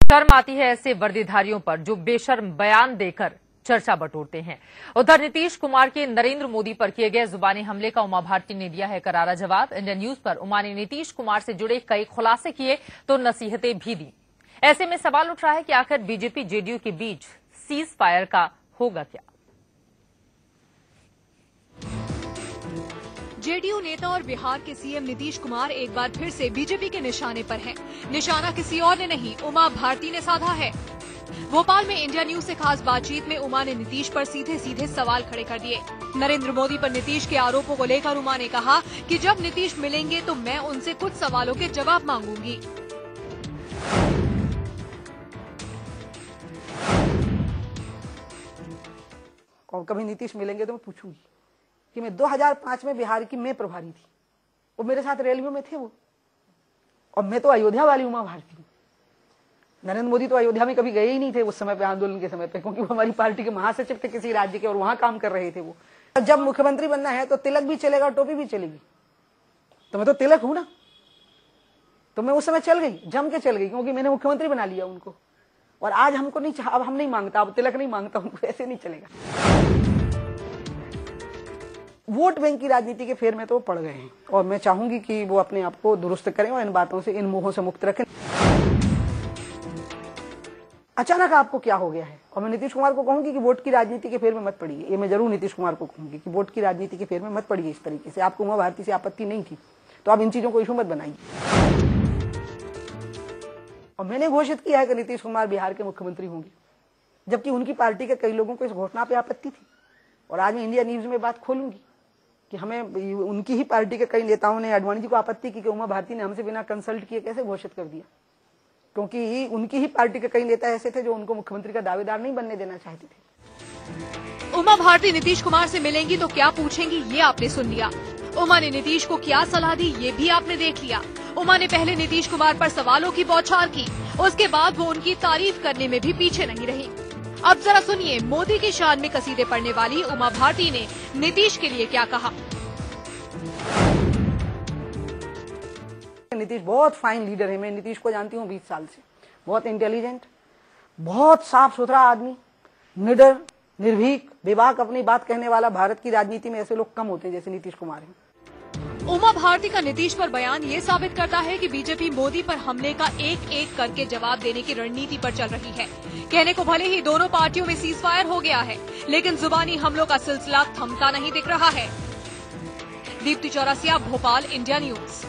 शर्म आती है ऐसे वर्दीधारियों पर जो बेशर्म बयान देकर चर्चा बटोरते हैं। उधर नीतीश कुमार के नरेंद्र मोदी पर किए गए जुबानी हमले का उमा भारती ने दिया है करारा जवाब। इंडियन न्यूज पर उमा ने नीतीश कुमार से जुड़े कई खुलासे किए तो नसीहतें भी दी। ऐसे में सवाल उठ रहा है कि आखिर बीजेपी जेडीयू के बीच सीज फायर का होगा क्या। जेडीयू नेता और बिहार के सीएम नीतीश कुमार एक बार फिर से बीजेपी के निशाने पर हैं। निशाना किसी और ने नहीं, उमा भारती ने साधा है। भोपाल में इंडिया न्यूज से खास बातचीत में उमा ने नीतीश पर सीधे सीधे सवाल खड़े कर दिए। नरेंद्र मोदी पर नीतीश के आरोपों को लेकर उमा ने कहा कि जब नीतीश मिलेंगे तो मैं उनसे कुछ सवालों के जवाब मांगूंगी। और कभी नीतीश मिलेंगे तो मैं पूछूंगी कि मैं 2005 में बिहार की मैं प्रभारी थी, वो मेरे साथ रैलियों में थे वो, और मैं तो अयोध्या वाली उमा भारती हूँ। नरेंद्र मोदी तो अयोध्या में कभी गए ही नहीं थे उस समय पे, आंदोलन के समय पे, क्योंकि वो हमारी पार्टी के महासचिव थे किसी राज्य के और वहां काम कर रहे थे वो। जब मुख्यमंत्री बनना है तो तिलक भी चलेगा, टोपी भी चलेगी, तो मैं तो तिलक हूं ना, तो मैं उस समय चल गई, जम के चल गई, क्योंकि मैंने मुख्यमंत्री बना लिया उनको। और आज हमको नहीं अब हम नहीं मांगता, अब तिलक नहीं मांगता उनको, ऐसे नहीं चलेगा। वोट बैंक की राजनीति के फेर में तो पड़ गए हैं और मैं चाहूंगी कि वो अपने आप को दुरुस्त करें और इन बातों से, इन मोहों से मुक्त रखें। अचानक आपको क्या हो गया है? और मैं नीतीश कुमार को कहूंगी कि वोट की राजनीति के फेर में मत पड़िए। ये मैं जरूर नीतीश कुमार को कहूंगी कि वोट की राजनीति के फेर में मत पड़िए। इस तरीके से आपको उमा भारती से आपत्ति नहीं थी तो आप इन चीजों को इशू मत बनाइए। और मैंने घोषित किया है कि नीतीश कुमार बिहार के मुख्यमंत्री होंगे, जबकि उनकी पार्टी के कई लोगों को इस घोषणा पर आपत्ति थी। और आज मैं इंडिया न्यूज में बात खोलूंगी कि हमें उनकी ही पार्टी के कई नेताओं ने, आडवाणी जी को आपत्ति की कि उमा भारती ने हमसे बिना कंसल्ट किए कैसे घोषित कर दिया, क्योंकि उनकी ही पार्टी के कई नेता ऐसे थे जो उनको मुख्यमंत्री का दावेदार नहीं बनने देना चाहते थे। उमा भारती नीतीश कुमार से मिलेंगी तो क्या पूछेंगी, ये आपने सुन लिया। उमा ने नीतीश को क्या सलाह दी, ये भी आपने देख लिया। उमा ने पहले नीतीश कुमार पर सवालों की बौछार की, उसके बाद वो उनकी तारीफ करने में भी पीछे नहीं रही। अब जरा सुनिए मोदी की शान में कसीदे पढ़ने वाली उमा भारती ने नीतीश के लिए क्या कहा। नीतीश बहुत फाइन लीडर है, मैं नीतीश को जानती हूँ 20 साल से। बहुत इंटेलिजेंट, बहुत साफ सुथरा आदमी, निडर, निर्भीक, बेबाक अपनी बात कहने वाला। भारत की राजनीति में ऐसे लोग कम होते हैं जैसे नीतीश कुमार हैं। उमा भारती का नीतीश पर बयान ये साबित करता है कि बीजेपी मोदी पर हमले का एक एक करके जवाब देने की रणनीति पर चल रही है। कहने को भले ही दोनों पार्टियों में सीज फायर हो गया है, लेकिन जुबानी हमलों का सिलसिला थमता नहीं दिख रहा है। Deepti Chaurasia, Bhopal, India news.